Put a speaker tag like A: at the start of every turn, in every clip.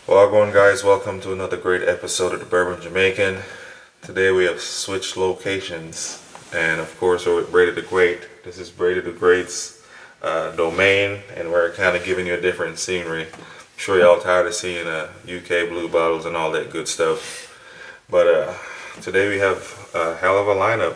A: Well, going guys, welcome to another great episode of the Bourbon Jamaican. Today we have switched locations, and of course we're with Brady the Great. This is Brady the Great's domain, and we're kind of giving you a different scenery. I'm sure y'all tired of seeing UK blue bottles and all that good stuff, but today we have a hell of a lineup.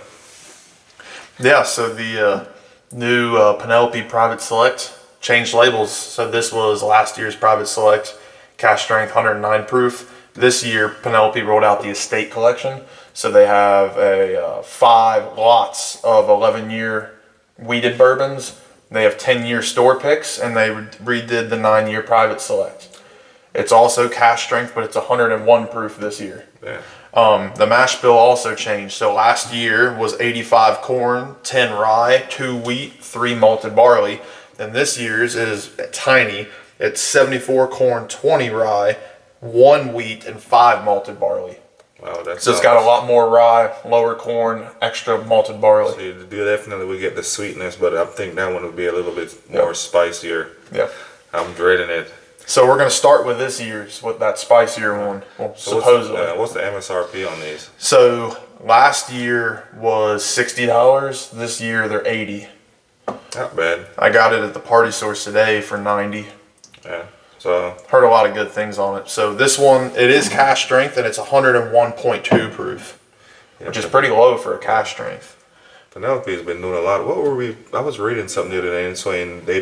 B: Yeah, so the new Penelope Private Select changed labels. So this was last year's Private Select, cask strength 109 proof. This year Penelope rolled out the Estate Collection. So they have 5 lots of 11-year wheated bourbons. They have 10-year store picks, and they redid the 9-year Private Select. It's also cask strength, but it's 101 proof this year.
A: Yeah.
B: The mash bill also changed. So last year was 85 corn, 10 rye, 2 wheat, 3 malted barley. And this year's is tiny. It's 74 corn, 20 rye, 1 wheat, and 5 malted barley.
A: Wow, that's
B: So it's got a lot more rye, lower corn, extra malted barley.
A: So you do definitely we get the sweetness, but I think that one will be a little bit more spicier.
B: Yeah.
A: I'm dreading it.
B: So we're going to start with this year's, with that spicier one, well,
A: So
B: supposedly.
A: what's the MSRP on these?
B: So last year was $60. This year they're $80.
A: Not bad.
B: I got it at the party source today for $90.
A: Yeah. So
B: Heard a lot of good things on it. So this one, it is cask strength, and it's 101.2 proof, which is pretty low for a cask strength.
A: Penelope's been doing a lot. I was reading something the other day and saying they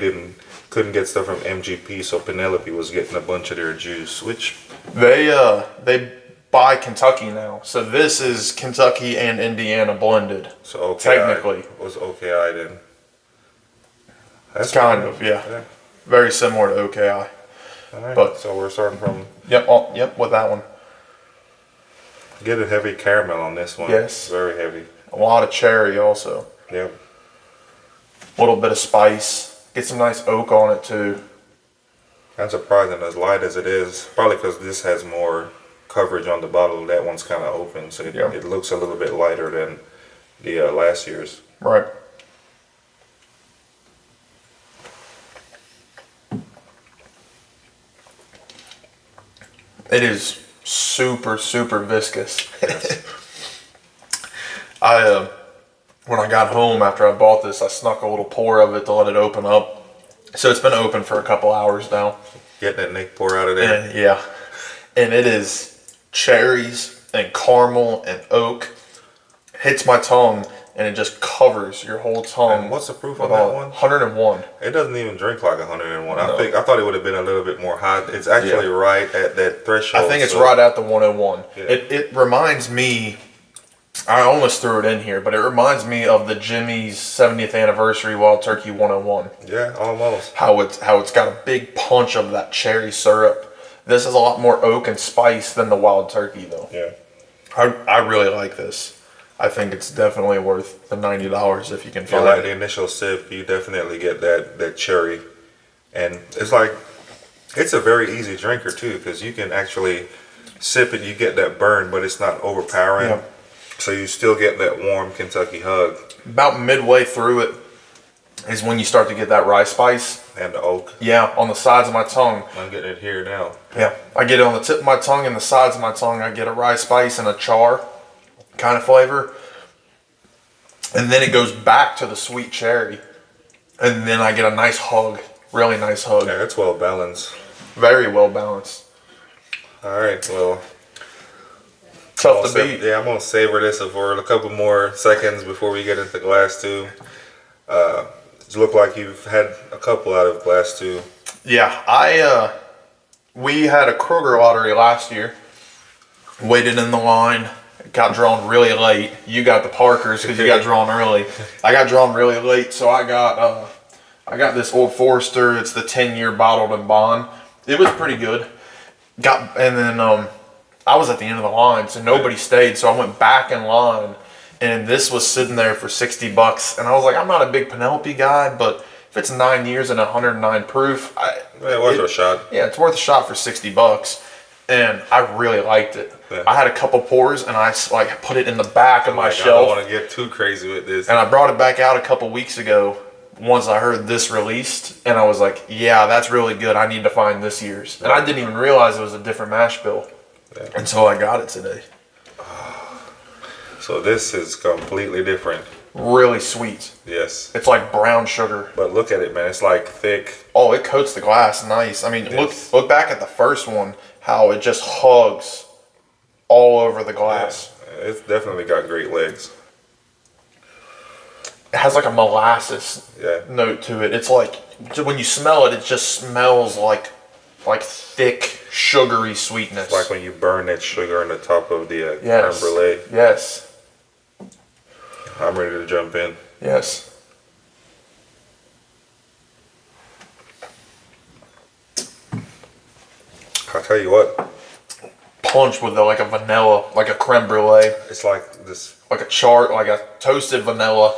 A: couldn't get stuff from MGP, so Penelope was getting a bunch of their juice, which
B: They buy Kentucky now. So this is Kentucky and Indiana blended.
A: so OKI
B: Technically.
A: was OKI then. That's
B: Kind of, yeah. Very similar to OKI.
A: All right.
B: But-
A: So we're starting from
B: Yep, with that one.
A: get a heavy caramel on this one.
B: Yes.
A: Very heavy.
B: A lot of cherry also.
A: Yep.
B: A little bit of spice. Get some nice oak on it too.
A: Kind of surprising as light as it is. Probably because this has more coverage on the bottle. That one's kind of open, so it looks a little bit lighter than the last year's.
B: Right. It is super, super viscous.
A: Yes.
B: When I got home after I bought this, I snuck a little pour of it to let it open up. So it's been open for a couple hours now.
A: Get that Nick pour out of there.
B: And yeah, and it is cherries and caramel and oak. Hits my tongue and it just covers your whole tongue.
A: And what's the proof on
B: with all-
A: that one?
B: 101.
A: It doesn't even drink like 101.
B: No.
A: I thought it would have been a little bit more hot. It's actually right at that threshold.
B: I think it's
A: so-
B: right at the 101.
A: Yeah.
B: It reminds me, I almost threw it in here, but it reminds me of the Jimmy's 70th anniversary Wild Turkey 101.
A: Yeah, almost.
B: How it's got a big punch of that cherry syrup. This is a lot more oak and spice than the Wild Turkey though.
A: Yeah.
B: I really like this. I think it's definitely worth the $90 if you can
A: For
B: find
A: like
B: it.
A: the initial sip, you definitely get that cherry, and it's like it's a very easy drinker too because you can actually sip it. You get that burn, but it's not overpowering.
B: Yeah.
A: So you still get that warm Kentucky hug
B: About midway through it is when you start to get that rye spice.
A: and the oak.
B: Yeah, on the sides of my tongue.
A: I'm getting it here now.
B: Yeah, I get it on the tip of my tongue and the sides of my tongue. I get a rye spice and a char kind of flavor. And then it goes back to the sweet cherry. And then I get a nice hug. Really nice hug.
A: Yeah, it's well balanced.
B: Very well balanced.
A: All right, well.
B: Tough to beat.
A: Yeah, I'm gonna savor this for a couple more seconds before we get into glass 2. It look like you've had a couple out of glass 2.
B: Yeah, we had a Kroger lottery last year. Waited in the line. Got drawn really late. You got the Parkers because you got drawn early. I got drawn really late, so I got this Old Forester. It's the 10-year bottled and bond. It was pretty good. And then I was at the end of the line, so nobody stayed. So I went back in line, and this was sitting there for $60. And I was like, I'm not a big Penelope guy, but if it's 9 years and 109 proof,
A: Worth a shot.
B: yeah, it's worth a shot for $60. And I really liked it.
A: Yeah.
B: I had a couple pours, and I put it in the back of my
A: I don't
B: shelf.
A: want to get too crazy with this.
B: And I brought it back out a couple weeks ago once I heard this released, and I was like, yeah, that's really good. I need to find this year's. And I didn't even realize it was a different mash bill until I got it today.
A: So this is completely different.
B: Really sweet.
A: Yes.
B: It's like brown sugar.
A: But look at it, man. It's like thick.
B: Oh, it coats the glass nice. I mean, look back at the first one, how it just hugs all over the glass.
A: Yeah, it's definitely got great legs.
B: It has like a molasses note to it. It's like, when you smell it, it just smells like thick, sugary sweetness.
A: It's like when you burn that sugar on the top of the creme brulee.
B: Yes.
A: I'm ready to jump in.
B: Yes.
A: I'll tell you what.
B: Punch with like a vanilla, like a creme brulee.
A: It's like this.
B: Like a toasted vanilla.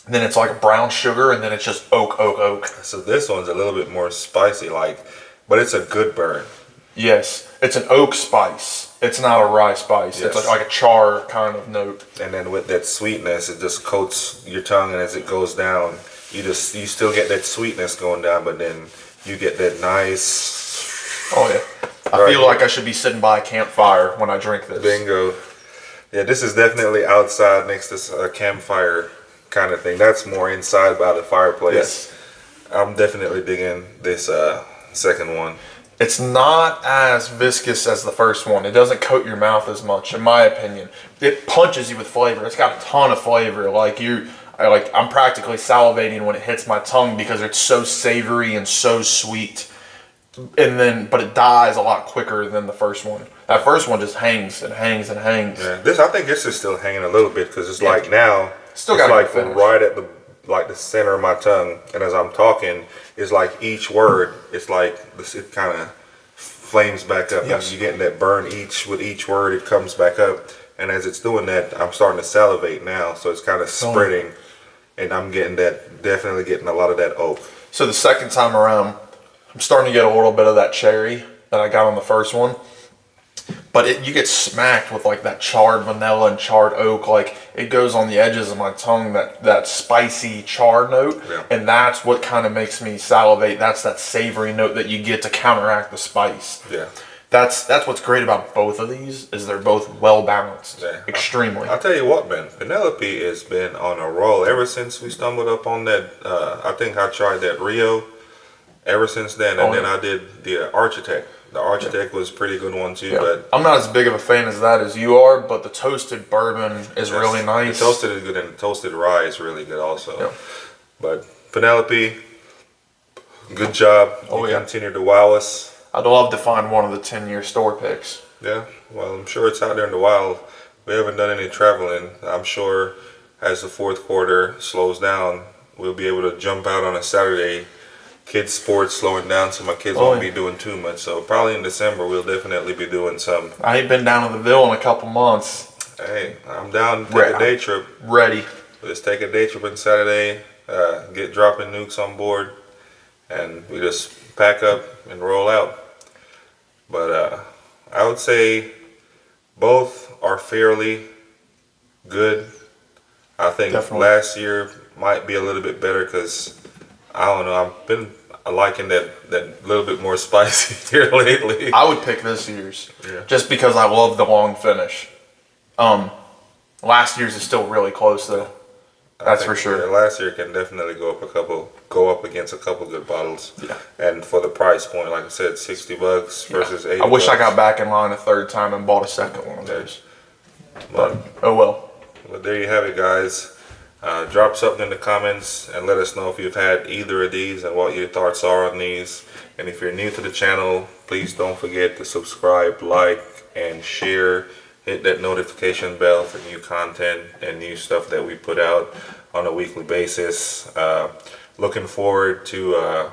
B: And then it's like a brown sugar, and then it's just oak.
A: So this one's a little bit more spicy, but it's a good burn.
B: Yes. It's an oak spice. It's not a rye spice.
A: Yes.
B: It's like a char kind of note.
A: And then with that sweetness, it just coats your tongue, and as it goes down, you still get that sweetness going down, but then you get that nice.
B: Oh yeah. I feel like I should be sitting by a campfire when I drink this.
A: Bingo. Yeah, this is definitely outside next to a campfire kind of thing. That's more inside by the fireplace.
B: Yes.
A: I'm definitely digging this second one.
B: It's not as viscous as the first one. It doesn't coat your mouth as much, in my opinion. It punches you with flavor. It's got a ton of flavor. I'm practically salivating when it hits my tongue because it's so savory and so sweet. But it dies a lot quicker than the first one. That first one just hangs and hangs and hangs.
A: Yeah, I think this is still hanging a little bit because it's like now.
B: Still
A: it's
B: got
A: like right at the center of my tongue, and as I'm talking, it's like each word, it's like it kind of flames back up.
B: Yes.
A: You're getting that burn with each word, it comes back up, and as it's doing that, I'm starting to salivate now, so it's kind of spreading, and I'm definitely getting a lot of that oak.
B: So the second time around, I'm starting to get a little bit of that cherry that I got on the first one. But you get smacked with like that charred vanilla and charred oak. Like it goes on the edges of my tongue, that spicy char note.
A: Yeah.
B: And that's what kind of makes me salivate. That's that savory note that you get to counteract the spice.
A: Yeah.
B: That's what's great about both of these, is they're both well balanced.
A: Yeah.
B: Extremely.
A: I'll tell you what, man. Penelope has been on a roll ever since we stumbled up on that. I think I tried that Rio ever since then. And then I did the Architect. The Architect was a pretty good one too, but
B: I'm not as big of a fan as that as you are, but the toasted bourbon is really nice.
A: The toasted is good, and the toasted rye is really good also.
B: Yeah.
A: But Penelope, good job. You continue to wow us.
B: I'd love to find one of the 10-year store picks.
A: Yeah, well, I'm sure it's out there in the wild. We haven't done any traveling. I'm sure as the fourth quarter slows down, we'll be able to jump out on a Saturday. Kids sports slowing down, so my kids won't be doing too much. So probably in December we'll definitely be doing some.
B: I ain't been down to the Ville in a couple months.
A: Hey, I'm down to take a day trip.
B: Ready.
A: Let's take a day trip on Saturday. Get dropping nukes on board, and we just pack up and roll out. But I would say both are fairly good. I think last year might be a little bit better because I don't know. I've been liking that little bit more spicy here lately.
B: I would pick this year's just because I love the long finish. Last year's is still really close though. That's for sure.
A: Yeah, last year can definitely go up against a couple good bottles. Yeah. And for the price point, like I said, $60 versus $80.
B: I wish I got back in line a third time and bought a second one of those. But oh well.
A: Well, there you have it, guys. Drop something in the comments and let us know if you've had either of these and what your thoughts are on these. And if you're new to the channel, please don't forget to subscribe, like, and share. Hit that notification bell for new content and new stuff that we put out on a weekly basis. Looking forward to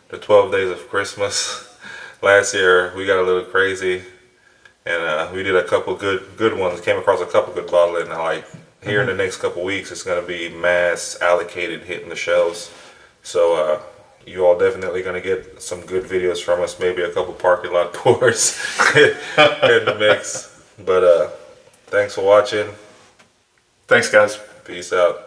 A: the 12 days of Christmas. Last year we got a little crazy, and we did a couple good ones. Came across a couple good bottles, and here in the next couple weeks, it's going to be mass allocated hitting the shelves. So you all definitely going to get some good videos from us. Maybe a couple parking lot tours in the mix. But thanks for watching.
B: Thanks, guys.
A: Peace out.